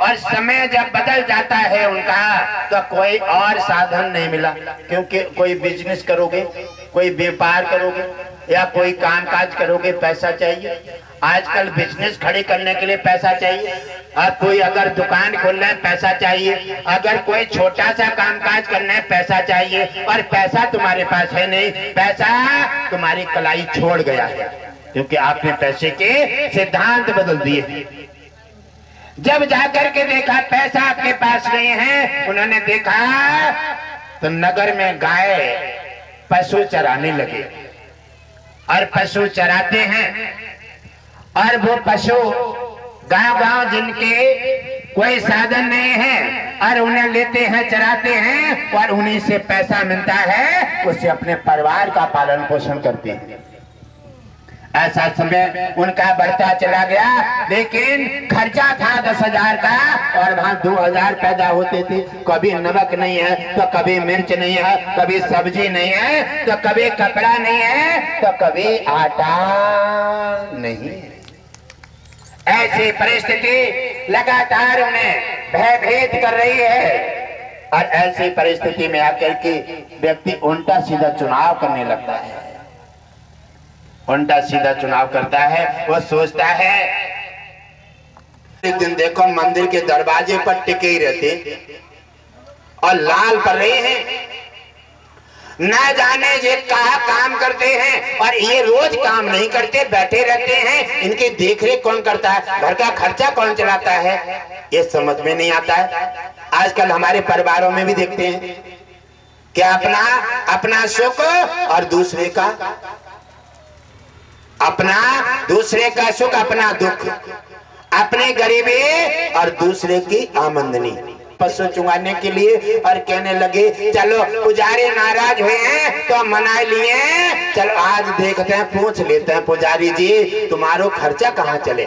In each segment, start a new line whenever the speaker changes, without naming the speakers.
और समय जब बदल जाता है उनका तो कोई और साधन नहीं मिला, क्योंकि कोई बिजनेस करोगे, कोई व्यापार करोगे या कोई कामकाज करोगे, पैसा चाहिए। आजकल बिजनेस खड़े करने के लिए पैसा चाहिए, और कोई अगर दुकान खोलना है पैसा चाहिए, अगर कोई छोटा सा कामकाज करना है पैसा चाहिए, और पैसा तुम्हारे पास है नहीं, पैसा तुम्हारी कलाई छोड़ गया है, क्योंकि आपने पैसे के सिद्धांत बदल दिए। जब जाकर के देखा पैसा आपके पास नहीं है, उन्होंने देखा तो नगर में गाय पशु चराने लगे, और पशु चराते हैं, और वो पशु गांव-गांव जिनके कोई साधन नहीं है, और उन्हें लेते हैं, चराते हैं, और उन्हीं से पैसा मिलता है, उससे अपने परिवार का पालन पोषण करते हैं। ऐसा समय उनका बढ़ता चला गया, लेकिन खर्चा था 10,000 का, और वहां 2,000 पैदा होते थे। कभी नमक नहीं है तो कभी मिर्च नहीं है, कभी सब्जी नहीं है तो कभी कपड़ा नहीं है, तो कभी आटा नहीं। ऐसी परिस्थिति लगातार उन्हें भयभीत कर रही है, और ऐसी परिस्थिति में आकर के व्यक्ति उल्टा सीधा चुनाव करने लगता है। उल्टा सीधा चुनाव करता है, वो सोचता है, एक दिन देखो मंदिर के दरवाजे पर टिके ही रहते और लाल पड़ रहे हैं, न जाने ये कहा काम करते हैं, और ये रोज काम नहीं करते, बैठे रहते हैं। इनकी देखरेख कौन करता है, घर का खर्चा कौन चलाता है, ये समझ में नहीं आता है। आजकल हमारे परिवारों में भी देखते हैं कि अपना सुख और दूसरे का, अपना दूसरे का सुख, अपना दुख, अपनी गरीबी और दूसरे की आमदनी पशु चुंगाने के लिए। और कहने लगे चलो पुजारी नाराज हुए हैं तो मना लिए, चलो आज देखते हैं, पूछ लेते हैं पुजारी जी तुम्हारो खर्चा कहाँ चले।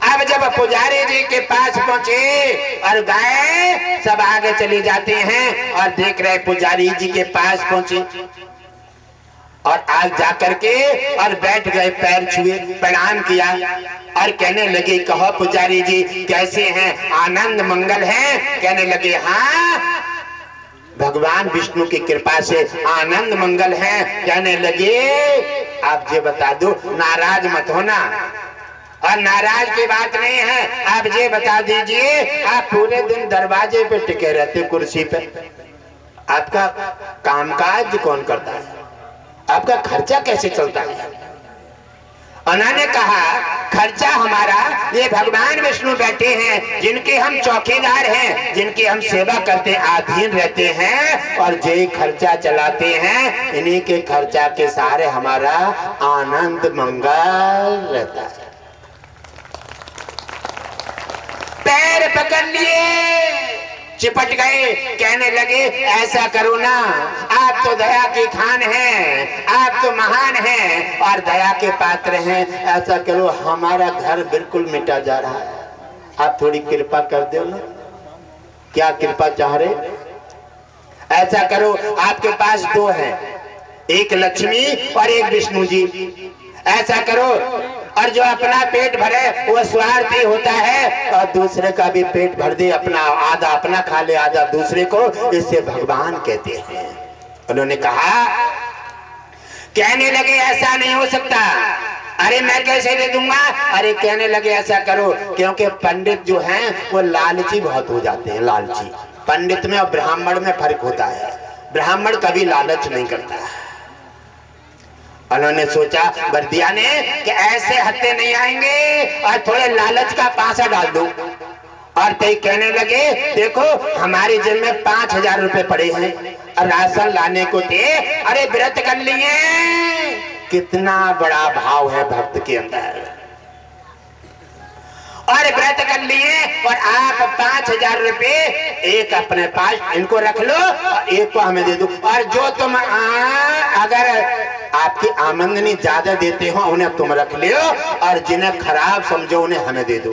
अब जब पुजारी जी के पास पहुंचे और गाय सब आगे चले जाते हैं, और देख रहे पुजारी जी के पास पहुंचे, और आज जाकर के और बैठ गए, पैर छुए, प्रणाम किया, और कहने लगे कहो पुजारी जी कैसे हैं, आनंद मंगल है। कहने लगे हाँ भगवान विष्णु की कृपा से आनंद मंगल है। कहने लगे आप ये बता दो, नाराज मत होना, और नाराज की बात नहीं है, आप ये बता दीजिए आप पूरे दिन दरवाजे पे टिके रहते कुर्सी पे, आपका कामकाज कौन करता है, आपका खर्चा कैसे चलता है। उन्होंने कहा खर्चा हमारा, ये भगवान विष्णु बैठे हैं जिनके हम चौकीदार हैं, जिनकी हम सेवा करते अधीन रहते हैं, और जो खर्चा चलाते हैं, इन्हीं के खर्चा के सहारे हमारा आनंद मंगल रहता है। पैर पकड़ लिए, चिपट गए, कहने लगे ऐसा करो ना, आप तो दया की खान हैं, आप तो महान हैं और दया के पात्र हैं, ऐसा करो हमारा घर बिल्कुल मिटा जा रहा है, आप थोड़ी कृपा कर दो ना। क्या कृपा चाह रहे, ऐसा करो आपके पास दो हैं, एक लक्ष्मी और एक विष्णु जी, ऐसा करो और जो अपना पेट भरे वो स्वार्थी होता है, और दूसरे का भी पेट भर दे, अपना आधा अपना खा ले आधा दूसरे को, इससे भगवान कहते हैं। उन्होंने कहा, कहने लगे ऐसा नहीं हो सकता, अरे मैं कैसे दे दूंगा, अरे कहने लगे ऐसा करो, क्योंकि पंडित जो हैं वो लालची बहुत हो जाते हैं, लालची। पंडित में और ब्राह्मण में फर्क होता है, ब्राह्मण कभी लालच नहीं करता। उन्होंने सोचा बर्दिया ने कि ऐसे हत्ते नहीं आएंगे, और थोड़े लालच का पासा डाल दो, और ते कहने लगे देखो हमारे जेब में 5,000 रुपए पड़े हैं और राशन लाने को थे, अरे व्रत कर लिए। कितना बड़ा भाव है भक्त के अंदर, और व्रत कर लिए, और आप 5,000 रुपए एक अपने पास इनको रख लो और एक को हमें दे दो, और जो तुम अगर आपकी आमदनी ज्यादा देते हो उन्हें तुम रख लो, और जिन्हें खराब समझो उन्हें हमें दे दो।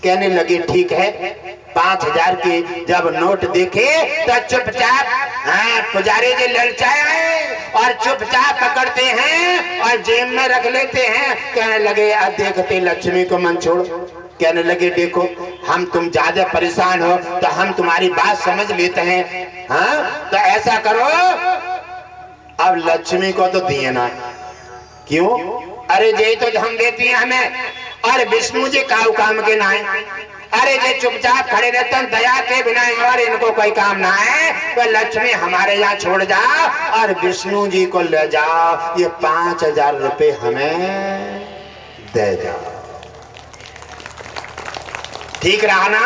कहने लगे ठीक है। 5,000 के जब नोट देखे तो चुपचाप पुजारी जी ललचाए और चुपचाप पकड़ते हैं और जेब में रख लेते हैं। कहने लगे देखते लक्ष्मी को मन छोड़ो। कहने लगे देखो हम तुम ज्यादा परेशान हो तो हम तुम्हारी बात समझ लेते हैं। हाँ तो ऐसा करो, अब लक्ष्मी को तो दिए ना। क्यों? अरे जे तो हम देती हैं हमें, और विष्णु जी काऊ काम के ना है। अरे जे चुपचाप खड़े रहते हैं दया के बिना और इनको कोई काम ना है, तो लक्ष्मी हमारे यहाँ छोड़ जाओ और विष्णु जी को ले जाओ, ये 5000 रुपए हमें दे जाओ। ठीक रहा ना?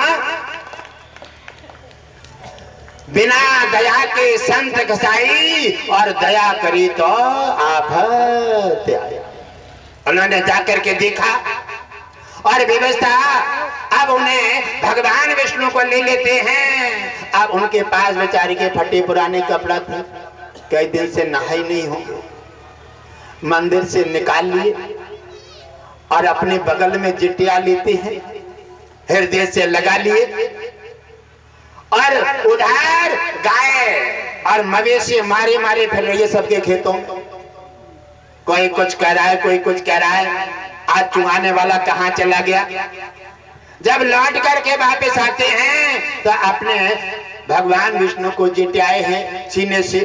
बिना दया के संत कसाई, और दया करी तो आफत आई। उन्होंने जाकर के देखा और व्यवस्था, अब उन्हें भगवान विष्णु को ले लेते हैं। अब उनके पास बेचारी के फटे पुराने कपड़ा थे, कई दिन से नहाई नहीं हो, मंदिर से निकाल लिए और अपने बगल में जिटिया लेते हैं, हृदय से लगा लिए, और उधर गाय और मवेशी मारे मारे फिर रही है सबके खेतों में। कोई कुछ कह रहा है, कोई कुछ कह रहा है, आज चुगाने वाला कहाँ चला गया। जब लौट करके वापस आते हैं तो अपने भगवान विष्णु को जिटाए हैं सीने से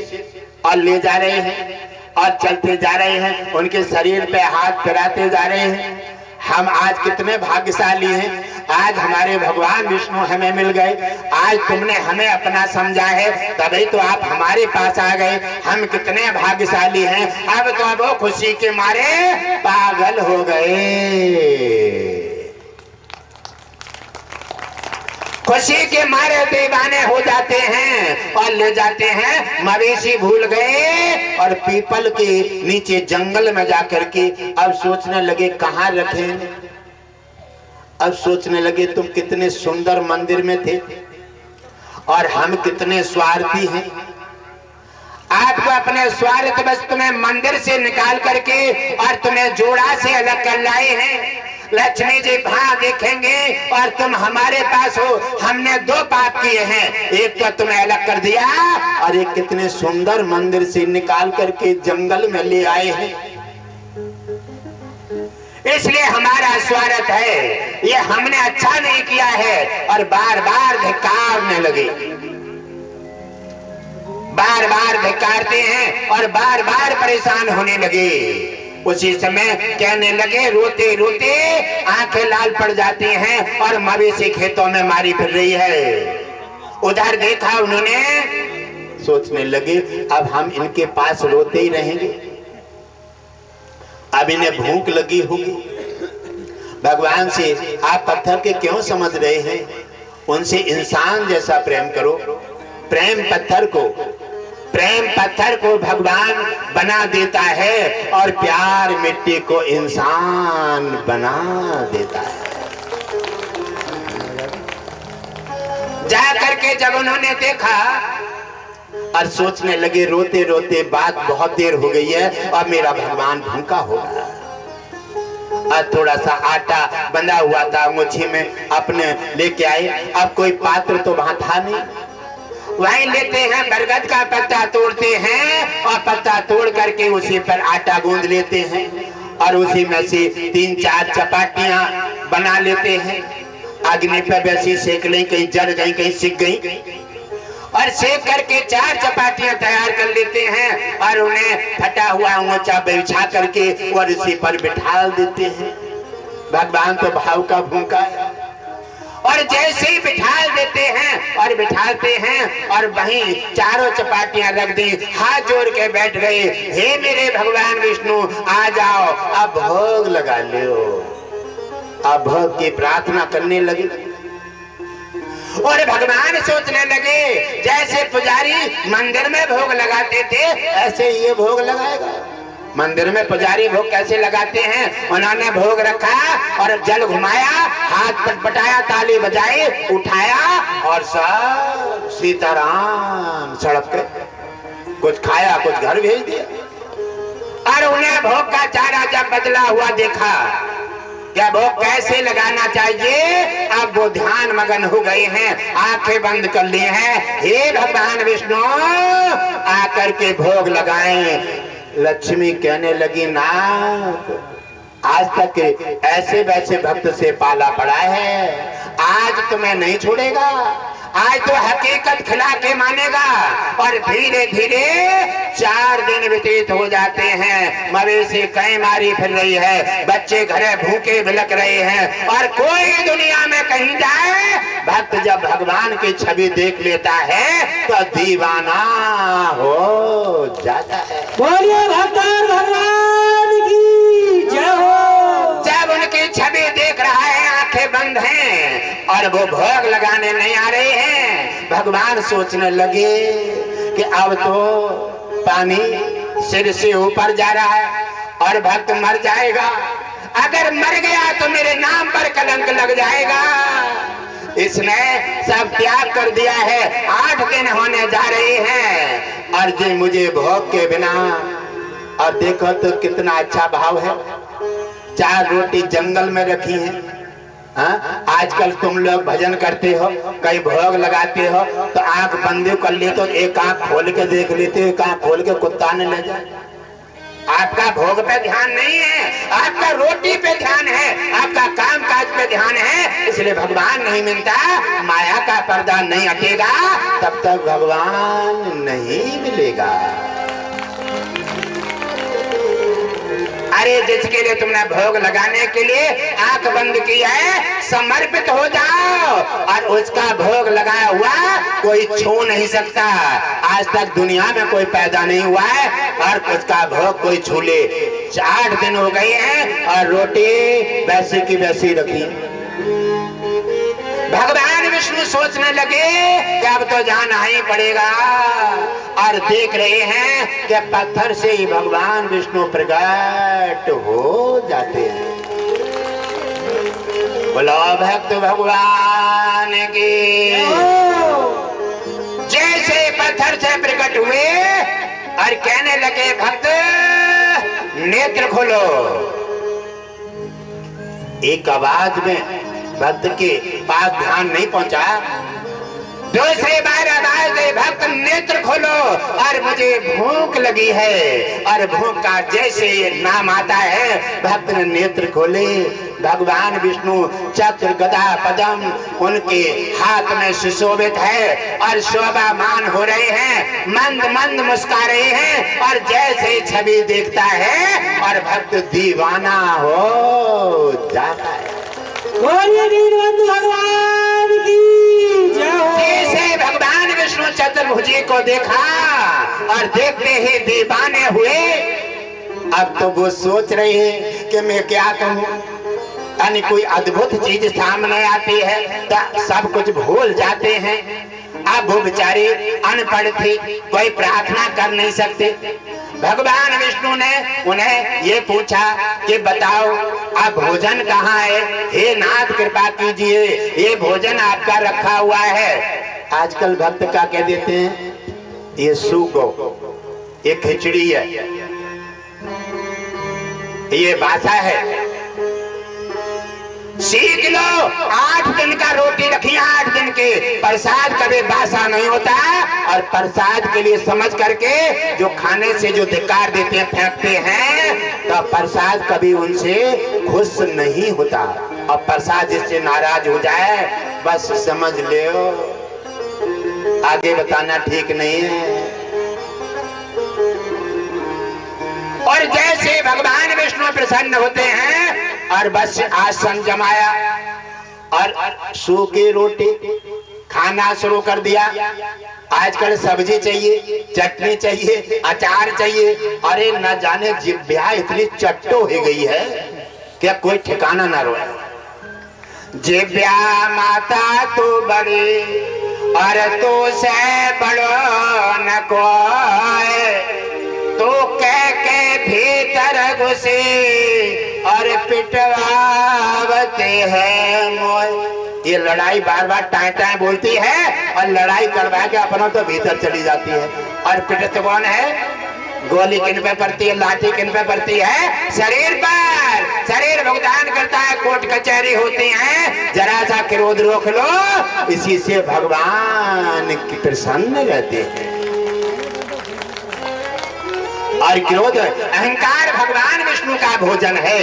और ले जा रहे हैं और चलते जा रहे हैं, उनके शरीर पे हाथ फिराते जा रहे हैं। हम आज कितने भाग्यशाली हैं, आज हमारे भगवान विष्णु हमें मिल गए, आज तुमने हमें अपना समझा है तभी तो आप हमारे पास आ गए, हम कितने भाग्यशाली हैं। अब तो वो खुशी के मारे पागल हो गए, खुशी के मारे दीवाने हो जाते हैं और ले जाते हैं। मवेशी भूल गए और पीपल के नीचे जंगल में जाकर के अब सोचने लगे कहाँ रखें। अब सोचने लगे तुम कितने सुंदर मंदिर में थे और हम कितने स्वार्थी हैं। आपको अपने स्वार्थ बस तुम्हें मंदिर से निकाल करके और तुम्हें जोड़ा से अलग कर लाए हैं। लक्ष्मी जी वहां देखेंगे और तुम हमारे पास हो, हमने 2 पाप किए हैं, एक तो तुम्हें अलग कर दिया और एक कितने सुंदर मंदिर से निकाल करके जंगल में ले आए हैं। इसलिए हमारा स्वार्थ है, ये हमने अच्छा नहीं किया है। और बार बार धिक्कारने लगे, बार बार धिक्कारते हैं और बार बार परेशान होने लगे। उसी समय कहने लगे, रोते रोते आंखें लाल पड़ जाती हैं और मवेशी खेतों में मारी फिर रही है। उधर देखा उन्होंने, सोचने लगे अब हम इनके पास रोते ही रहेंगे, अब इन्हें भूख लगी होगी। भगवान से आप पत्थर के क्यों समझ रहे हैं, उनसे इंसान जैसा प्रेम करो। प्रेम पत्थर को भगवान बना देता है और प्यार मिट्टी को इंसान बना देता है। जा करके जब उन्होंने देखा और सोचने लगे, रोते रोते बात बहुत देर हो गई है और मेरा भगवान भूखा होगा। और थोड़ा सा आटा बंधा हुआ था मुट्ठी में अपने लेके आए। अब कोई पात्र तो वहां था नहीं, वहीं लेते हैं बरगद का पत्ता तोड़ते हैं और पत्ता तोड़ करके उसी पर आटा गूंद लेते हैं और उसी में से 3-4 चपाटियां बना लेते हैं। अग्नि पर वैसी सेक लें, कहीं जल गई कहीं सिक गई, और सेक करके 4 चपाटियां तैयार कर लेते हैं और उन्हें फटा हुआ ऊंचा बिछा करके और उसी पर बिठा देते हैं। भगवान तो भाव का भूखा है। और जैसे ही बिठाल देते हैं और बिठाते हैं और वहीं 4 चपाटियां रख दी, हाथ जोड़ के बैठ गए, हे मेरे भगवान विष्णु आ जाओ, अब भोग लगा लो। अब भोग की प्रार्थना करने लगे और भगवान सोचने लगे जैसे पुजारी मंदिर में भोग लगाते थे ऐसे ये भोग लगाएगा। मंदिर में पुजारी भोग कैसे लगाते हैं, उन्होंने भोग रखा और जल घुमाया, हाथ पटपटाया, ताली बजाई, उठाया और सब सीताराम सड़क पे कुछ खाया कुछ घर भेज दिया। और उन्हें भोग का चारा जब बदला हुआ देखा क्या भोग कैसे लगाना चाहिए, अब वो ध्यान मगन हो गए हैं, आंखें बंद कर ली हैं। हे भगवान विष्णु आकर के भोग लगाएं। लक्ष्मी कहने लगी ना, आज तक ऐसे वैसे भक्त से पाला पड़ा है, आज तुम्हें नहीं छोड़ेगा, आज तो हकीकत खिला के मानेगा। और धीरे धीरे 4 दिन व्यतीत हो जाते हैं, मवेशी कई मारी फिर रही है, बच्चे घरे भूखे बिलक रहे हैं, और कोई दुनिया में कहीं जाए, भक्त जब भगवान की छवि देख लेता है तो दीवाना हो जाता है।
बोलिए भगवान की जय हो।
जब उनकी छवि देख रहा है, आंखें बंद हैं और वो भोग लगाने नहीं आ रहे हैं, भगवान सोचने लगे कि अब तो पानी सिर से ऊपर जा रहा है और भक्त मर जाएगा, अगर मर गया तो मेरे नाम पर कलंक लग जाएगा। इसने सब त्याग कर दिया है, 8 दिन होने जा रहे हैं और जी मुझे भोग के बिना। और देखो तो कितना अच्छा भाव है, 4 रोटी जंगल में रखी है। हाँ? आजकल तुम लोग भजन करते हो, कई भोग लगाते हो तो आंख बंद कर ले तो एक आंख खोल के देख लेते हो, एक आंख खोल के कुत्ता ने ले जाए। आपका भोग पे ध्यान नहीं है, आपका रोटी पे ध्यान है, आपका काम काज पे ध्यान है, इसलिए भगवान नहीं मिलता। माया का पर्दा नहीं हटेगा तब तक भगवान नहीं मिलेगा। अरे जिसके लिए तुमने भोग लगाने के लिए आंख बंद की है, समर्पित हो जाओ और उसका भोग लगाया हुआ कोई छू नहीं सकता। आज तक दुनिया में कोई पैदा नहीं हुआ है और उसका भोग कोई छू ले। 8 दिन हो गए हैं और रोटी वैसी की वैसी रखी। भगवान विष्णु सोचने लगे कि अब तो जाना ही पड़ेगा, और देख रहे हैं कि पत्थर से ही भगवान विष्णु प्रकट हो जाते हैं। बोलो भक्त भगवान की। जैसे पत्थर से प्रकट हुए और कहने लगे भक्त नेत्र खोलो। एक आवाज में भक्त के पास ध्यान नहीं पहुंचा, दूसरी बार आवाज दे भक्त नेत्र खोलो और मुझे भूख लगी है। और भूख का जैसे नाम आता है भक्त ने नेत्र खोले। भगवान विष्णु चक्र गदा पद्म उनके हाथ में सुशोभित है और शोभामान हो रहे हैं, मंद मंद मुस्कुरा रहे हैं। और जैसे छवि देखता है और भक्त दीवाना हो जाता है।
भगवान की जय हो।
जैसे भगवान विष्णु चतुर्भुजी को देखा और देखते ही दीवाने हुए। अब तो वो सोच रहे हैं कि मैं क्या कहूँ, यानी कोई अद्भुत चीज सामने आती है तो सब कुछ भूल जाते हैं। अब वो बेचारे अनपढ़ थे, कोई प्रार्थना कर नहीं सकते। भगवान विष्णु ने उन्हें ये पूछा कि बताओ अब भोजन कहाँ है, हे नाथ कृपा कीजिए, ये भोजन आपका रखा हुआ है। आजकल भक्त क्या कह देते हैं, ये सूगो, ये खिचड़ी है, ये बासा है। सीख लो, 8 दिन का रोटी रखी, 8 दिन के प्रसाद कभी बासा नहीं होता। और प्रसाद के लिए समझ करके जो खाने से जो धिक्कार देते हैं, फेंकते हैं, तो प्रसाद कभी उनसे खुश नहीं होता। और प्रसाद जिससे नाराज हो जाए बस समझ लो आगे बताना ठीक नहीं है। और जैसे भगवान विष्णु प्रसन्न होते हैं और बस आसन जमाया और सूखी रोटी खाना शुरू कर दिया। आजकल सब्जी चाहिए, चटनी चाहिए, अचार चाहिए। अरे न जाने जिभ्या इतनी चट्टो हो गई है क्या कोई ठिकाना ना रोए। जिभ्या माता तो बड़ी और तो से बड़ो न कोई, तो कह के भीतर घुसे और पिटवावते हैं मोय। ये लड़ाई बार बार टाए टाए बोलती है और लड़ाई करवा के अपना तो भीतर चली जाती है। और पिटते कौन है? गोली किन पे पड़ती है, लाठी किन पे पड़ती है? शरीर पर। शरीर भुगतान करता है, कोर्ट कचहरी होती है। जरा सा क्रोध रोक लो, इसी से भगवान की प्रसन्न रहते हैं। और क्रोध, अहंकार भगवान विष्णु का भोजन है।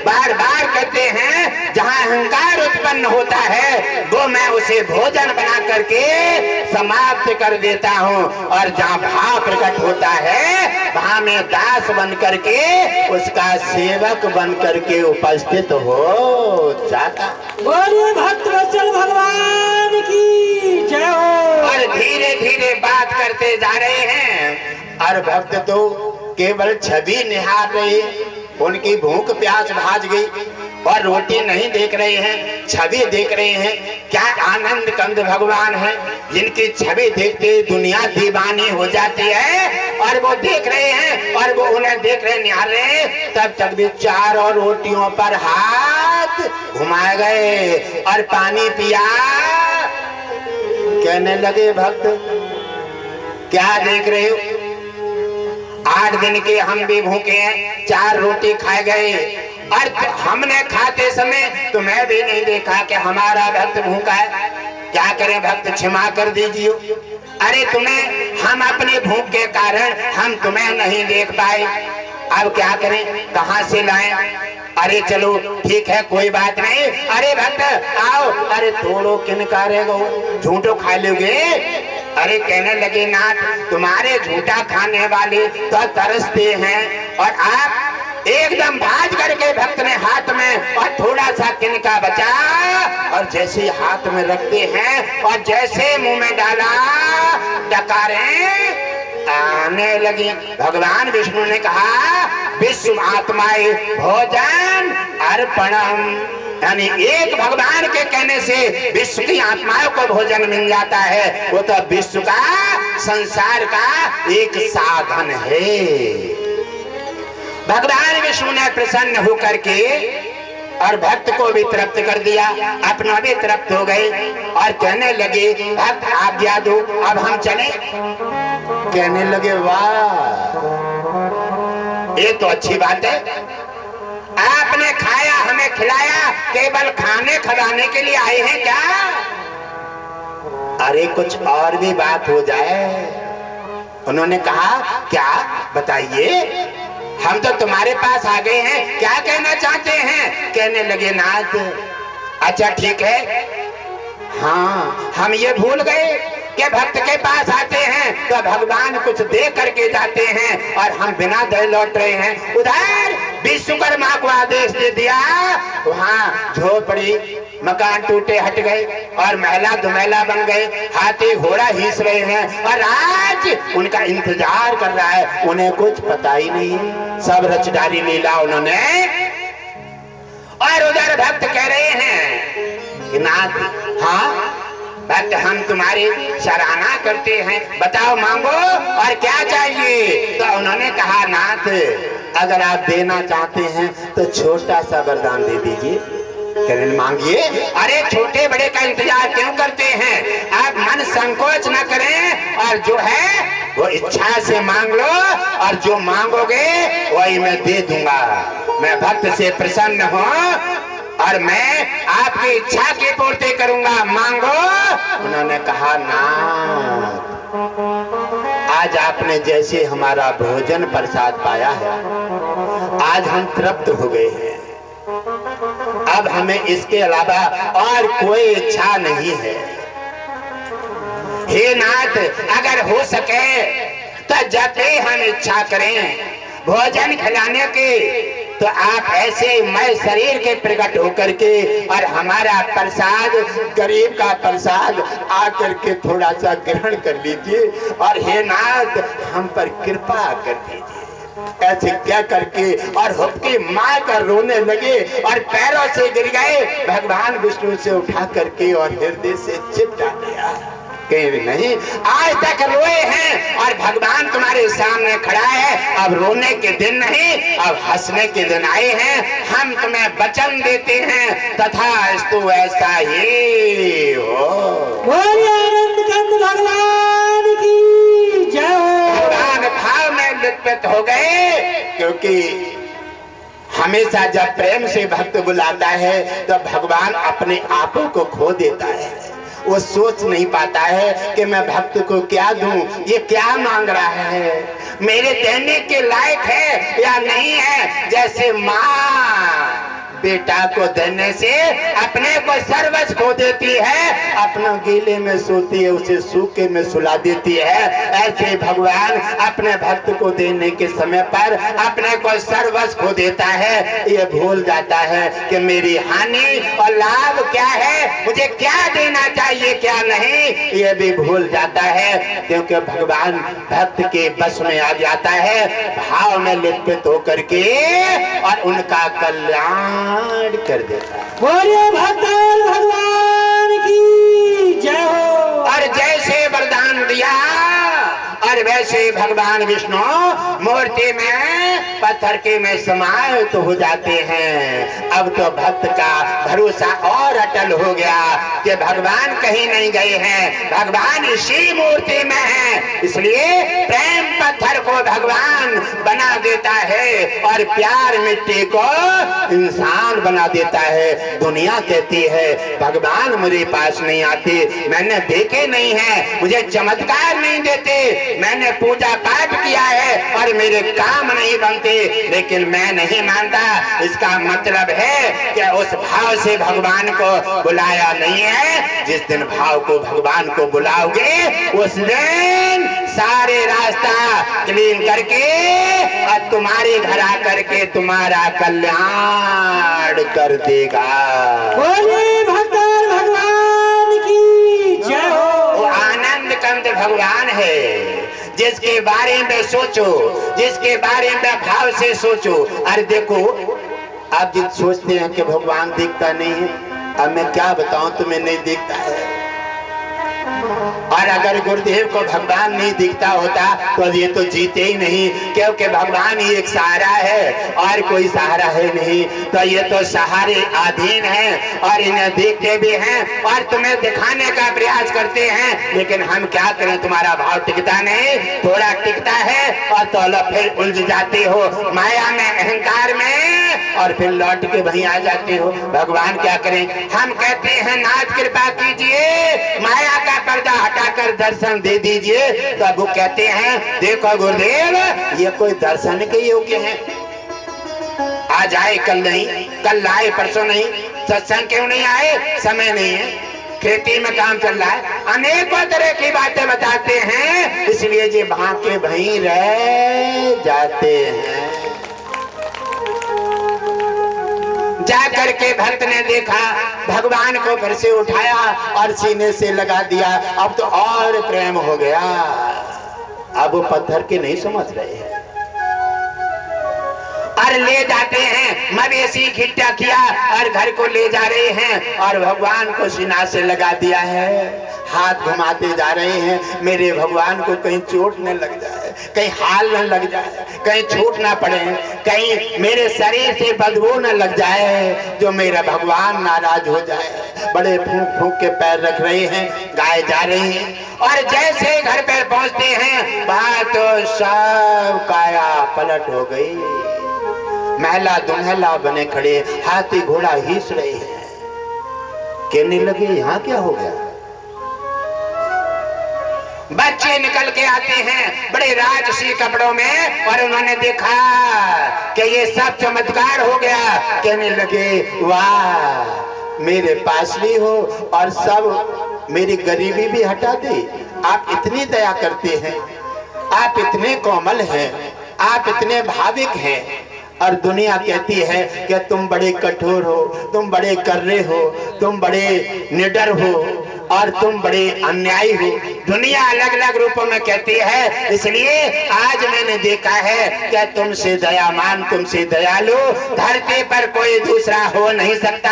बार बार कहते हैं जहाँ अहंकार उत्पन्न होता है वो मैं उसे भोजन बना करके समाप्त कर देता हूँ, और जहाँ भाव प्रकट होता है वहाँ मैं दास बन करके उसका सेवक बन करके उपस्थित हो जाता।
बोलिए भक्त वत्सल भगवान की जय हो।
और धीरे धीरे बात करते जा रहे हैं, और भक्त तो केवल छवि निहार रहे, उनकी भूख प्यास भाज गई और रोटी नहीं देख रहे हैं, छवि देख रहे हैं। क्या आनंद कंद भगवान है, जिनकी छवि देखते दुनिया दीवानी हो जाती है। और वो देख रहे हैं, और वो उन्हें देख रहे, निहार रहे हैं। तब तक भी चारों रोटियों पर हाथ घुमाए गए और पानी पिया। कहने लगे भक्त क्या देख रहे हो? 8 दिन के हम भी भूखे हैं, 4 रोटी खाए गए, और हमने खाते समय तुम्हें भी नहीं देखा कि हमारा भक्त भूखा है। क्या करें भक्त, क्षमा कर दीजिए। अरे तुम्हें, हम अपने भूख के कारण हम तुम्हें नहीं देख पाए, अब क्या करें, कहाँ से लाएं? अरे चलो ठीक है, कोई बात नहीं। अरे भक्त आओ, अरे थोड़ो किनका रहेगा, झूठो खा लोगे? अरे कहने लगे नाथ, तुम्हारे झूठा खाने वाले तो तरसते हैं, और आप एकदम भाज करके भक्त ने हाथ में और थोड़ा सा किनका बचा, और जैसे हाथ में रखते हैं और जैसे मुंह में डाला, डकारें आने लगी। भगवान विष्णु ने कहा विश्व आत्माए भोजन अर्पणम, यानी एक भगवान के कहने से विश्व की आत्माओं को भोजन मिल जाता है। वो तो विश्व का, संसार का एक साधन है। भगवान विष्णु ने प्रसन्न होकर के और भक्त को भी तृप्त कर दिया, अपना भी तृप्त हो गए, और कहने लगे भक्त आज्ञा दो, अब हम चले। कहने लगे वाह, ये तो अच्छी बात है, आपने खाया, हमें खिलाया, केवल खाने खिलाने के लिए आए हैं क्या? अरे कुछ और भी बात हो जाए। उन्होंने कहा क्या, बताइए, हम तो तुम्हारे पास आ गए हैं, क्या कहना चाहते हैं? कहने लगे नाथ, अच्छा ठीक है, हाँ हम ये भूल गए कि भक्त के पास आते हैं तो भगवान कुछ दे करके जाते हैं, और हम बिना दे लौट रहे हैं। उधर विश्वकर्मा को आदेश दे दिया, वहाँ झोपड़ी मकान टूटे हट गए और महिला दुमैला बन गए, हाथी घोड़ा हिंस रहे हैं, और आज उनका इंतजार कर रहा है। उन्हें कुछ पता ही नहीं, सब रच डाली लीला उन्होंने। और उधर भक्त कह रहे हैं कि नाथ, हाँ भक्त हम तुम्हारी सराहना करते हैं, बताओ मांगो और क्या चाहिए? तो उन्होंने कहा नाथ, अगर आप देना चाहते हैं तो छोटा सा वरदान दे दीजिए। कहने मांगिए। अरे छोटे बड़े का इंतजार क्यों करते हैं? आप मन संकोच न करें, और जो है वो इच्छा से मांग लो, और जो मांगोगे वही मैं दे दूंगा। मैं भक्त से प्रसन्न हूँ और मैं आपकी इच्छा की पूर्ति करूंगा, मांगो। उन्होंने कहा ना, आज आपने जैसे हमारा भोजन प्रसाद पाया है, आज हम तृप्त हो गए हैं, अब हमें इसके अलावा और कोई इच्छा नहीं है। हे नाथ, अगर हो सके तो जब भी हम इच्छा करें भोजन खिलाने की, तो आप ऐसे मैं शरीर के प्रकट होकर के और हमारा प्रसाद, गरीब का प्रसाद आकर के थोड़ा सा ग्रहण कर लीजिए, और हे नाथ हम पर कृपा कर दीजिए। ऐसे क्या करके और हुक्की मार कर रोने लगे और पैरों से गिर गए। भगवान विष्णु से उठा करके और हृदय से चिपटा दिया। नहीं, आज तक रोए हैं और भगवान तुम्हारे सामने खड़ा है। अब रोने के दिन नहीं, अब हंसने के दिन आए हैं। हम तुम्हें वचन देते हैं तथास्तु ऐसा ही हो।
बोलिए आनंद कंद भगवान की जय हो।
भगवान भाव में लिप्त पुरस्कृत हो गए, क्योंकि हमेशा जब प्रेम से भक्त बुलाता है तो भगवान अपने आपों को खो देता है। वो सोच नहीं पाता है कि मैं भक्त को क्या दूं, ये क्या मांग रहा है, मेरे देने के लायक है या नहीं है। जैसे माँ बेटा को देने से अपने को सर्वस्व खो देती है, अपना गीले में सोती है उसे सूखे में सुला देती है, ऐसे भगवान अपने भक्त को देने के समय पर अपने को सर्वस्व खो देता है। ये भूल जाता है कि मेरी हानि और लाभ क्या है, मुझे क्या देना चाहिए क्या नहीं, ये भी भूल जाता है, क्योंकि भगवान भक्त के बस में आ जाता है, भाव में लिप्त होकर के और उनका कल्याण कर देता है।
बोलिए भगवान भगवान की जय हो।
और जैसे वरदान दिया और वैसे भगवान विष्णु मूर्ति में पत्थर के में समाहित हो जाते हैं। अब तो भक्त का भरोसा और अटल हो गया कि भगवान कहीं नहीं गए हैं, भगवान इसी मूर्ति में है। इसलिए प्रेम पत्थर को भगवान बना देता है और प्यार मिट्टी को इंसान बना देता है। दुनिया कहती है भगवान मेरे पास नहीं आते, मैंने देखे नहीं है, मुझे चमत्कार नहीं देते, मैंने पूजा पाठ किया है और मेरे काम नहीं बनते, लेकिन मैं नहीं मानता। इसका मतलब है कि उस भाव से भगवान को बुलाया नहीं है। जिस दिन भाव को भगवान को बुलाओगे उस दिन सारे रास्ता क्लीन करके और तुम्हारे घर आकर के तुम्हारा कल्याण कर देगा।
बोलिए भगवान भगवान की जय हो।
वो आनंद कंद भगवान है, जिसके बारे में सोचो, जिसके बारे में भाव से सोचो। अरे देखो आप जिस सोचते हैं कि भगवान दिखता नहीं है, अब मैं क्या बताऊं तुम्हें नहीं दिखता है। और अगर गुरुदेव को भगवान नहीं दिखता होता तो ये तो जीते ही नहीं, क्योंकि भगवान ही एक सहारा है और कोई सहारा है नहीं। तो ये तो सहारे अधीन है और इन्हें देखते भी हैं और तुम्हें दिखाने का प्रयास करते हैं, लेकिन हम क्या करें, तुम्हारा भाव टिकता नहीं, थोड़ा टिकता है और तो फिर उलझ जाते हो माया में, अहंकार में, और फिर लौट के वहीं आ जाते हो। भगवान क्या करें, हम कहते हैं नाथ कृपा कीजिए, माया का पर्दा हटाकर दर्शन दे दीजिए, तो अब वो कहते हैं देखो गुरुदेव ये कोई दर्शन के योग्य है, आज आए कल नहीं, कल आए परसों नहीं, सत्संग क्यों नहीं आए, समय नहीं है, खेती में काम चल रहा है, अनेकों तरह की बातें बताते हैं, इसलिए ये वहां के वहीं रह जाते हैं। जाकर के भक्त ने देखा, भगवान को फिर से उठाया और सीने से लगा दिया। अब तो और प्रेम हो गया, अब वो पत्थर के नहीं समझ रहे हैं और ले जाते हैं, मवेशी इकट्ठा किया और घर को ले जा रहे हैं और भगवान को सीना से लगा दिया है, हाथ घुमाते जा रहे हैं। मेरे भगवान को कहीं चोट न लग जाए, कहीं हाल न लग जाए, कहीं छूट ना पड़े, कहीं मेरे शरीर से बदबू न लग जाए, जो मेरा भगवान नाराज हो जाए। बड़े फूंक फूंक के पैर रख रहे हैं, गाय जा रही हैं और जैसे घर पर पहुंचते हैं वहां तो सब काया पलट हो गई, महला दुल्हला बने खड़े, हाथी घोड़ा हिस रहे हैं, कहने लगे यहाँ क्या हो गया। बच्चे निकल के आते हैं बड़े राजसी कपड़ों में और उन्होंने देखा कि ये सब चमत्कार हो गया, कहने लगे वाह मेरे पास भी हो और सब मेरी गरीबी भी हटा दी, आप इतनी दया करते हैं, आप इतने कोमल हैं, आप इतने भाविक हैं, और दुनिया कहती है कि तुम बड़े कठोर हो, तुम बड़े कर्रे हो, तुम बड़े निडर हो और तुम बड़े अन्यायी हो। दुनिया अलग अलग रूपों में कहती है, इसलिए आज मैंने देखा है कि तुमसे दयामान, तुमसे दयालु धरती पर कोई दूसरा हो नहीं सकता।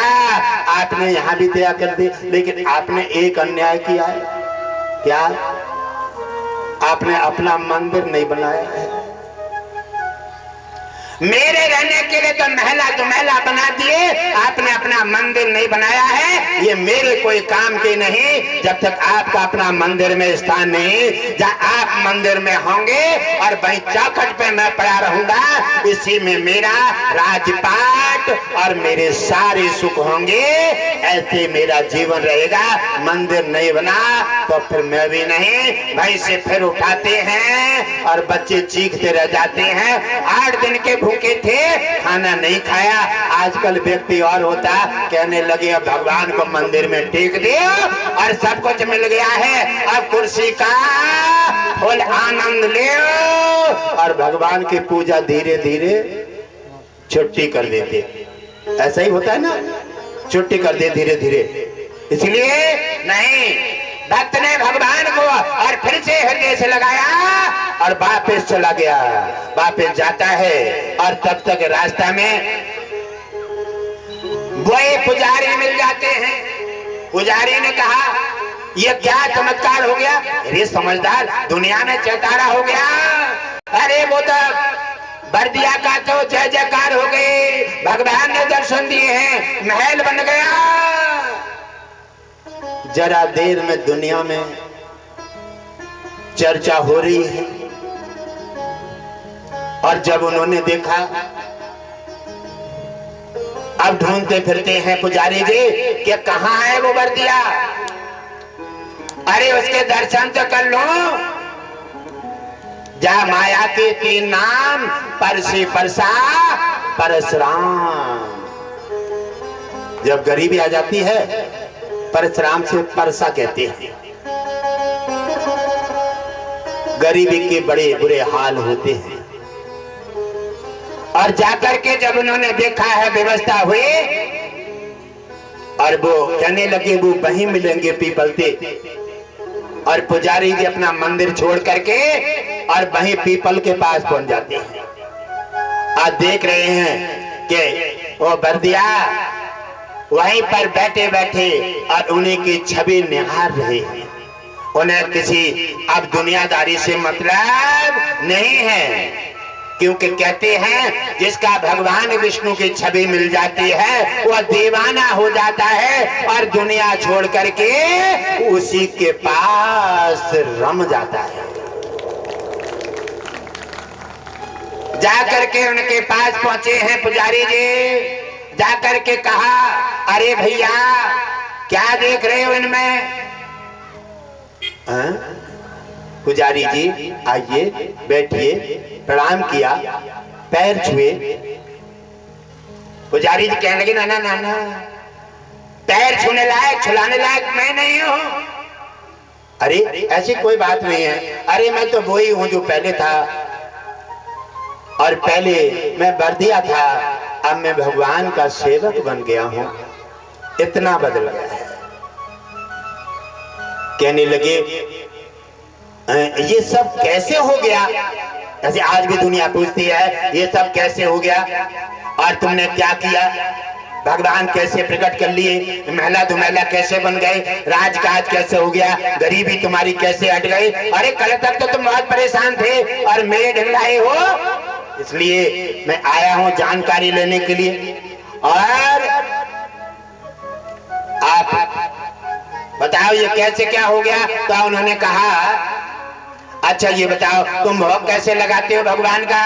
आपने यहाँ भी दया कर दी, लेकिन आपने एक अन्याय किया है, क्या? आपने अपना मंदिर नहीं बनाया है। मेरे रहने के लिए तो महला दुमहला बना दिए, आपने अपना मंदिर नहीं बनाया है। ये मेरे कोई काम के नहीं जब तक आपका अपना मंदिर में स्थान नहीं। जहाँ आप मंदिर में होंगे और वहीं चौखट पे मैं पड़ा रहूंगा, इसी में मेरा राजपाट और मेरे सारे सुख होंगे। ऐसे मेरा जीवन रहेगा। मंदिर नहीं बना तो फिर मैं भी नहीं। भाई से फिर उठाते हैं और बच्चे चीखते रह जाते हैं। 8 दिन के भूखे थे, खाना नहीं खाया। आजकल व्यक्ति और होता, कहने लगे अब भगवान को मंदिर में टेक दियो और सब कुछ मिल गया है, अब कुर्सी का फुल आनंद ले और भगवान की पूजा धीरे धीरे छुट्टी कर देते। ऐसा ही होता है ना, छुट्टी कर दे धीरे धीरे। इसलिए नहीं, भक्त ने भगवान को और फिर से हृदय से लगाया और वापस चला गया। वापस जाता है और तब तक रास्ता में वही पुजारी मिल जाते हैं। पुजारी ने कहा ये क्या चमत्कार हो गया? अरे समझदार, दुनिया में चौतारा हो गया। अरे वो तो बर्दिया का तो जय जयकार हो गई, भगवान ने दर्शन दिए हैं, महल बन गया। जरा देर में दुनिया में चर्चा हो रही है। और जब उन्होंने देखा, अब ढूंढते फिरते हैं पुजारी जी कि कहां है वो बर्दिया। अरे उसके दर्शन तो कर लो। जा माया के 3 नाम, परसी परसा परशुराम। जब गरीबी आ जाती है, परशुराम से परसा कहते हैं। गरीबी के बड़े बुरे हाल होते हैं। और जाकर के जब उन्होंने देखा है, व्यवस्था हुई और वो कहने लगे वो वहीं मिलेंगे पीपलते। और पुजारी जी अपना मंदिर छोड़ करके और वहीं पीपल के पास पहुंच जाते हैं। आज देख रहे हैं कि वो बर्दिया वहीं पर बैठे बैठे और उन्हीं की छवि निहार रहे हैं। उन्हें किसी अब दुनियादारी से मतलब नहीं है, क्योंकि कहते हैं जिसका भगवान विष्णु की छवि मिल जाती है वह दीवाना हो जाता है और दुनिया छोड़ करके उसी के पास रम जाता है। जाकर के उनके पास पहुंचे हैं पुजारी जी। जाकर के कहा, अरे भैया क्या देख रहे हो इनमें? पुजारी जी आइए, बैठिए। प्रणाम किया, पैर छुए। पुजारी जी कहने लगे, नाना नाना, पैर छूने लायक छुलाने लायक मैं नहीं हूं। अरे ऐसी कोई बात नहीं है। अरे मैं तो वही हूं जो पहले था, और पहले मैं बर्दिया था, अब मैं भगवान का सेवक बन गया हूं। इतना बदल गया है। कहने लगे ये सब कैसे हो गया? ऐसे आज भी दुनिया पूछती है ये सब कैसे हो गया और तुमने क्या किया? भगवान कैसे प्रकट कर लिए? महला दुमहला कैसे बन गए? राजकाज कैसे हो गया? गरीबी तुम्हारी कैसे हट गई? अरे कल तक तो तुम बहुत परेशान थे और मेरे ढिंढाए हो। इसलिए मैं आया हूं जानकारी लेने के लिए। और आप बताओ ये कैसे क्या हो गया? तो उन्होंने कहा, अच्छा ये बताओ तुम भोग कैसे लगाते हो भगवान का?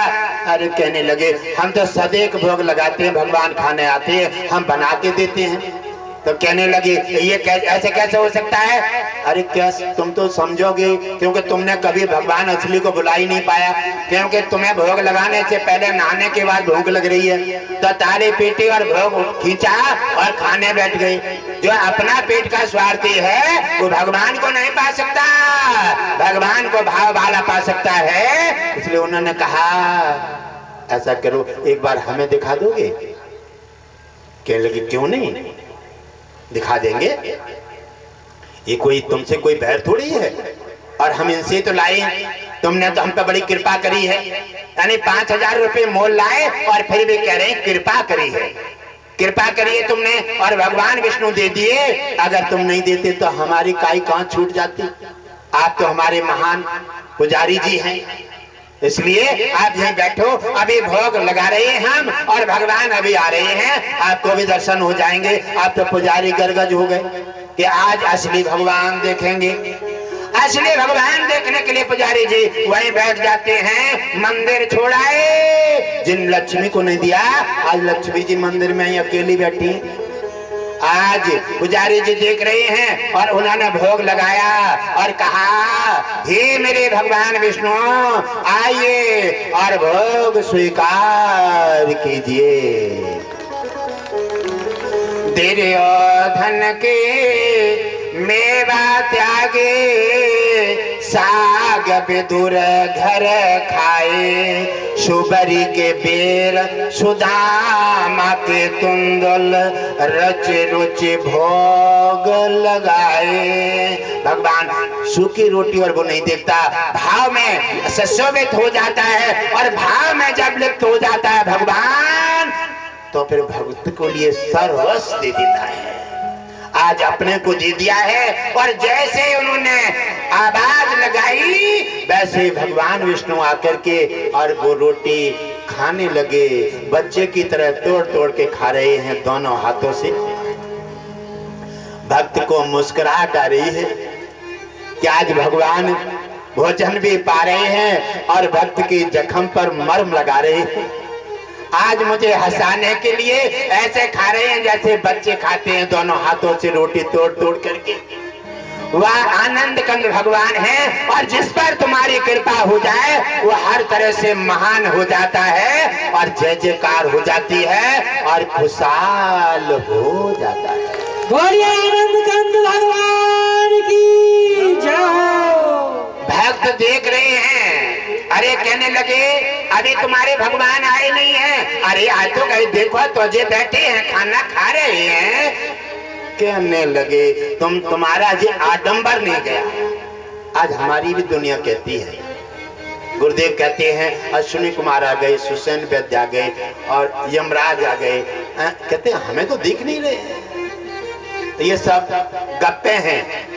अरे कहने लगे हम तो सदैव भोग लगाते हैं, भगवान खाने आते हैं, हम बना के देते हैं। तो कहने लगे ये ऐसे कैसे हो सकता है? अरे क्या तुम तो समझोगे, क्योंकि तुमने कभी भगवान असली को बुला ही नहीं पाया। क्योंकि तुम्हें भोग लगाने से पहले नहाने के बाद भूख लग रही है, तो ताली पीटी और भोग खींचा और खाने बैठ गई। जो अपना पेट का स्वार्थी है वो भगवान को नहीं पा सकता, भगवान को भाव वाला पा सकता है। इसलिए उन्होंने कहा ऐसा करो, एक बार हमें दिखा दोगे? कहने लगे क्यों नहीं, दिखा देंगे। ये कोई तुमसे कोई बैर थोड़ी है, और हम इनसे तो लाए, तुमने तो हम पे बड़ी कृपा करी है। यानी 5000 रुपए मोल लाए और फिर भी कह रहे कृपा करी है। कृपा करिए तुमने और भगवान विष्णु दे दिए। अगर तुम नहीं देते तो हमारी काई कहां छूट जाती। आप तो हमारे महान पुजारी जी हैं। इसलिए आप यहीं बैठो, अभी भोग लगा रहे हैं हम और भगवान अभी आ रहे हैं, आपको भी दर्शन हो जाएंगे। आप तो पुजारी गरगज हो गए कि आज असली भगवान देखेंगे। असली भगवान देखने के लिए पुजारी जी वहीं बैठ जाते हैं। मंदिर छोड़ाए, जिन लक्ष्मी को नहीं दिया, आज लक्ष्मी जी मंदिर में ही अकेली बैठी। आज पुजारी जी देख रहे हैं और उन्होंने भोग लगाया और कहा, हे मेरे भगवान विष्णु आइए और भोग स्वीकार कीजिए। दुर्योधन के मेवा त्यागे, साग विदुर घर खाए, सुबरी के बेर सुदामा के तुंदल, रच रुच भोग लगाए। भगवान सूखी रोटी और वो नहीं देखता, भाव में सुशोभित हो जाता है और भाव में जब लिप्त हो जाता है भगवान, तो फिर भक्त को लिए सर्वस्व दे देता है। आज अपने को दे दिया है और जैसे उन्होंने आवाज लगाई वैसे भगवान विष्णु आकर के और वो रोटी खाने लगे। बच्चे की तरह तोड़ तोड़ के खा रहे हैं दोनों हाथों से। भक्त को मुस्कुराहट आ रही है कि आज भगवान भोजन भी पा रहे हैं और भक्त की जख्म पर मर्म लगा रहे हैं। आज मुझे हंसाने के लिए ऐसे खा रहे हैं जैसे बच्चे खाते हैं दोनों हाथों से रोटी तोड़ तोड़ करके। वह आनंद कंद भगवान है और जिस पर तुम्हारी कृपा हो जाए वो हर तरह से महान हो जाता है और जय जयकार हो जाती है और खुशहाल हो जाता है।
बोलिए आनंद कंद भगवान की जय हो।
भक्त देख रहे हैं, अरे कहने लगे अभी तुम्हारे भगवान आए नहीं हैं। अरे आज तो कहीं देखो तुझे बैठे हैं खाना खा रहे हैं। कहने लगे तुम्हारा जी आडंबर नहीं गया। आज हमारी भी दुनिया कहती है, गुरुदेव कहते हैं अश्विनी कुमार आ गए, सुसेन वैद्य आ गए और यमराज आ गए। कहते हैं हमें तो दिख नहीं रहे। तो ये सब गप्पे हैं।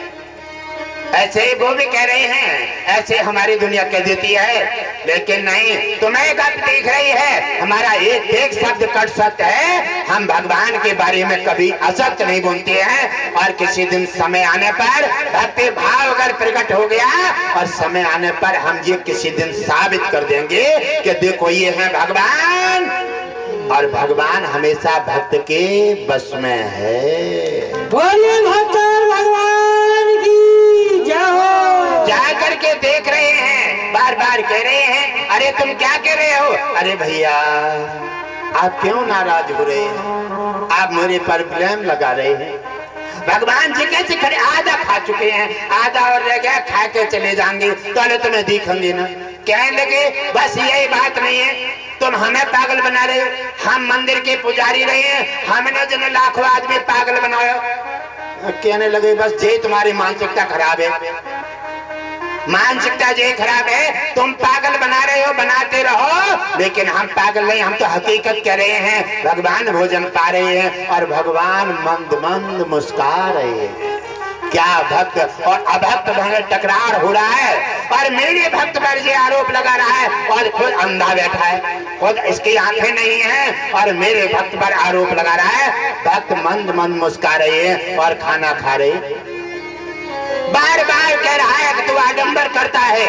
ऐसे ही वो भी कह रहे हैं, ऐसे हमारी दुनिया कह देती है, लेकिन नहीं, तुम्हें गप दिख रही है। हमारा एक शब्द कट सत्य है। हम भगवान के बारे में कभी असत्य नहीं बोलते हैं और किसी दिन समय आने पर भक्ति भाव अगर प्रकट हो गया और समय आने पर हम ये किसी दिन साबित कर देंगे कि देखो ये है भगवान और भगवान हमेशा भक्त के बस में है।
बोलिए भक्त भगवान की जय हो।
जा करके देख रहे हैं, बार बार कह रहे हैं, अरे तुम क्या कह रहे हो? अरे भैया आप क्यों नाराज हो रहे हैं? आप मेरे पर ब्लेम लगा रहे हैं। भगवान जी कैसे खड़े, आधा खा चुके हैं, आधा और रह गया, खा के चले जाएंगे तो तुम्हें दिखेंगे ना। कहने लगे बस यही बात नहीं है, तुम हमें पागल बना रहे हो। हम मंदिर के पुजारी रहे हैं, हमने जिन्हें लाखों आदमी पागल बनाया। कहने लगे बस ये तुम्हारी मानसिकता खराब है, मानसिकता ये खराब है, तुम पागल बना रहे हो, बनाते रहो, लेकिन हम पागल नहीं, हम तो हकीकत कह रहे हैं। भगवान भोजन पा रहे हैं और भगवान मंद मंद मुस्कुरा रहे हैं। क्या भक्त और अभक्त में टकरार हो रहा है और मेरे भक्त पर ये आरोप लगा रहा है और खुद अंधा बैठा है, खुद इसकी आंखें नहीं है और मेरे भक्त पर आरोप लगा रहा है। भक्त मंद मंद मुस्कुरा रहे हैं और खाना खा रहे, बार बार कह रहा है कि तू आडंबर करता है,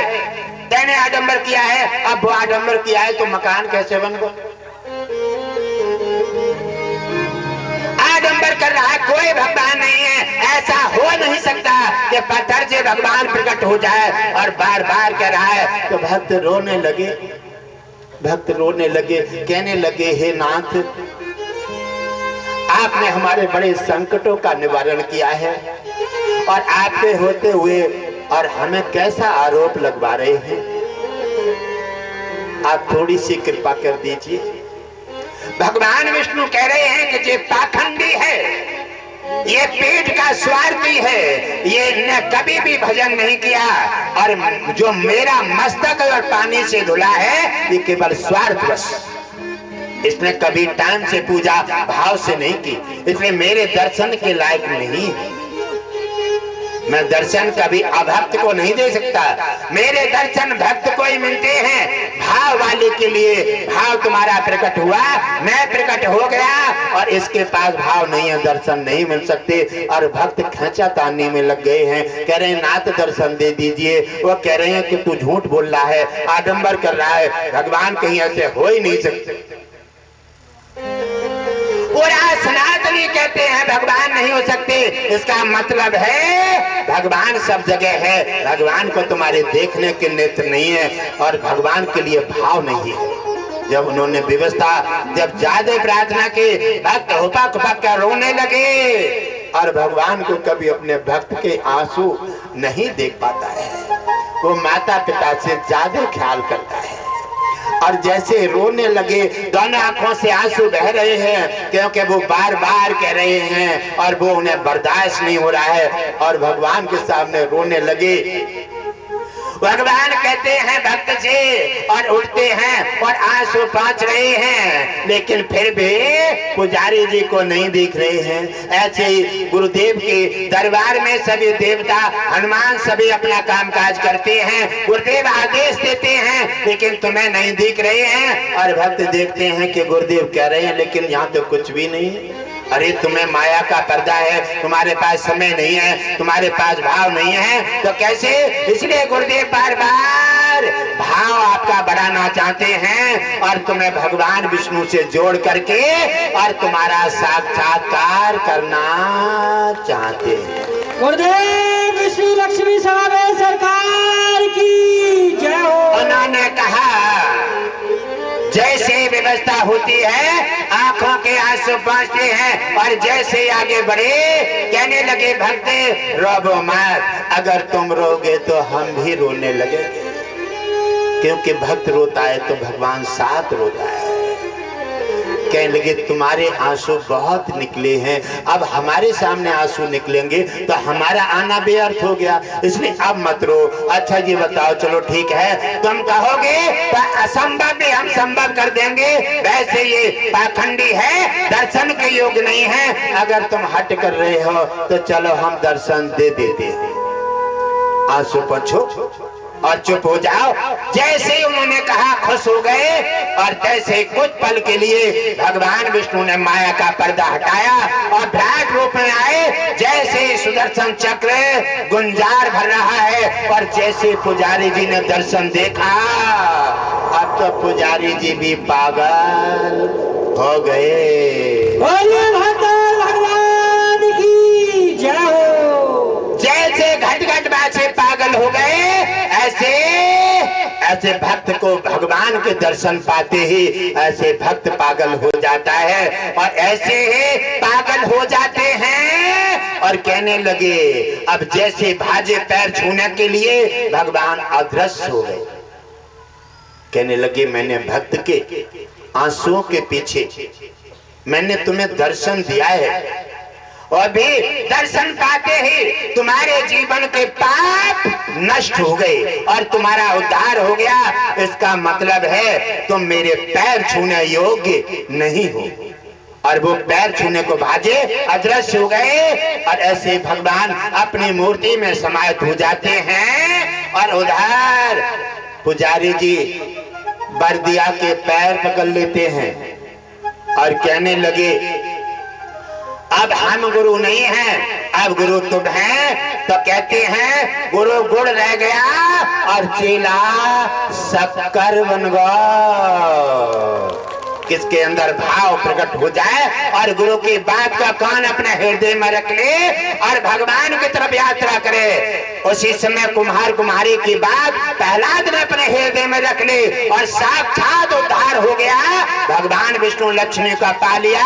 तैने आडंबर किया है, अब वो आडंबर किया है तो मकान कैसे बन गया? आडंबर कर रहा है, कोई भगवान नहीं है, ऐसा हो नहीं सकता कि पत्थर से भगवान प्रकट हो जाए और बार बार कह रहा है। तो भक्त रोने लगे, भक्त रोने लगे, कहने लगे हे नाथ आपने हमारे बड़े संकटों का निवारण किया है और आपके होते हुए और हमें कैसा आरोप लगवा रहे हैं, आप थोड़ी सी कृपा कर दीजिए। भगवान विष्णु कह रहे हैं कि ये पाखंडी है, ये पेट का स्वार्थी है, ये ने कभी भी भजन नहीं किया और जो मेरा मस्तक और पानी से धुला है ये केवल स्वार्थवश, इसने कभी टाइम से पूजा भाव से नहीं की, इसलिए मेरे दर्शन के लायक नहीं है। मैं दर्शन कभी अभक्त को नहीं दे सकता। मेरे दर्शन भक्त को ही मिलते हैं, भाव वाले के लिए। भाव तुम्हारा प्रकट हुआ, मैं प्रकट हो गया, और इसके पास भाव नहीं है, दर्शन नहीं मिल सकते। और भक्त खींचा तानने में लग गए हैं, कह रहे हैं नाथ दर्शन दे दीजिए। वो कह रहे हैं कि तू झूठ बोल रहा है, आडंबर कर रहा है, भगवान कहीं ऐसे हो ही नहीं सकते। पूरा सनातनी कहते हैं भगवान नहीं हो सकते। इसका मतलब है भगवान सब जगह है, भगवान को तुम्हारे देखने के नेत्र नहीं है, और भगवान के लिए भाव नहीं है। जब उन्होंने व्यवस्था, जब ज्यादा प्रार्थना की, भक्त हुपक हुपक कर रोने लगे, और भगवान को कभी अपने भक्त के आंसू नहीं देख पाता है। वो माता पिता से ज्यादा ख्याल करता है, और जैसे रोने लगे, दोनों आंखों से आंसू बह रहे हैं, क्योंकि वो बार बार कह रहे हैं और वो उन्हें बर्दाश्त नहीं हो रहा है, और भगवान के सामने रोने लगे। भगवान कहते हैं भक्त से, और उठते हैं और आंसू पहुंच रहे हैं, लेकिन फिर भी पुजारी जी को नहीं दिख रहे हैं। ऐसे ही गुरुदेव के दरबार में सभी देवता, हनुमान सभी अपना कामकाज करते हैं, गुरुदेव आदेश देते हैं, लेकिन तुम्हें नहीं दिख रहे हैं। और भक्त देखते हैं कि गुरुदेव कह रहे हैं, लेकिन यहाँ तो कुछ भी नहीं है। अरे तुम्हें माया का पर्दा है, तुम्हारे पास समय नहीं है, तुम्हारे पास भाव नहीं है, तो कैसे? इसलिए गुरुदेव बार बार भाव आपका बढ़ाना चाहते हैं, और तुम्हें भगवान विष्णु से जोड़ करके और तुम्हारा साक्षात्कार करना चाहते हैं।
गुरुदेव विष्णु लक्ष्मी समावेश सरकार की जय हो।
उन्होंने कहा जैसे व्यवस्था होती है, आंखों के आंसू पहुंचते हैं, और जैसे आगे बढ़े, कहने लगे भक्त रोबो मत, अगर तुम रोगे तो हम भी रोने लगेंगे, क्योंकि भक्त रोता है तो भगवान साथ रोता है। कहने लगे तुम्हारे आंसू बहुत निकले हैं, अब हमारे सामने आंसू निकलेंगे तो हमारा आना बेअर्थ हो गया, इसलिए अब मत रो। अच्छा जी बताओ, चलो ठीक है, तुम कहोगे तो असंभव भी हम संभव कर देंगे, वैसे ये पाखंडी है, दर्शन के योग नहीं है, अगर तुम हट कर रहे हो तो चलो हम दर्शन दे देते हैं। आंसू पोंछो और चुप हो जाओ। जैसे ही उन्होंने कहा खुश हो गए, और जैसे कुछ पल के लिए भगवान विष्णु ने माया का पर्दा हटाया और विराट रूप में आए। जैसे सुदर्शन चक्र गुंजार भर रहा है, और जैसे पुजारी जी ने दर्शन देखा, अब तो पुजारी जी भी पागल हो गए।
भगवान की जय हो।
जैसे घट घट बासे पागल हो गए, ऐसे भक्त को भगवान के दर्शन पाते ही ऐसे भक्त पागल हो जाता है, और ऐसे ही पागल हो जाते हैं। और कहने लगे, अब जैसे भाजे पैर छूने के लिए भगवान अदृश्य हो गए। कहने लगे मैंने भक्त के आंसुओं के पीछे मैंने तुम्हें दर्शन दिया है, और भी दर्शन पाते ही तुम्हारे जीवन के पाप नष्ट हो गए और तुम्हारा उद्धार हो गया। इसका मतलब है तुम मेरे पैर छूने योग्य नहीं हो। और वो पैर छूने को भाजे अदृश्य हो गए, और ऐसे भगवान अपनी मूर्ति में समाहित हो जाते हैं। और उधर पुजारी जी बरदिया के पैर पकड़ लेते हैं और कहने लगे, अब हम गुरु नहीं हैं, अब गुरु तुम हैं। तो कहते हैं गुरु गुड़ रह गया और चेला शक्कर बन गया। किसके अंदर भाव प्रकट हो जाए और गुरु की बात का कान अपने हृदय में रख ले और भगवान की तरफ यात्रा करे, उसी समय कुम्हार कुम्हारी की बात प्रहलाद ने अपने हृदय में रख ली और साक्षात उद्धार हो गया। भगवान विष्णु लक्ष्मी का पा लिया।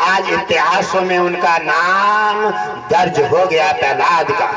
आज इतिहासों में उनका नाम दर्ज हो गया प्रहलाद का।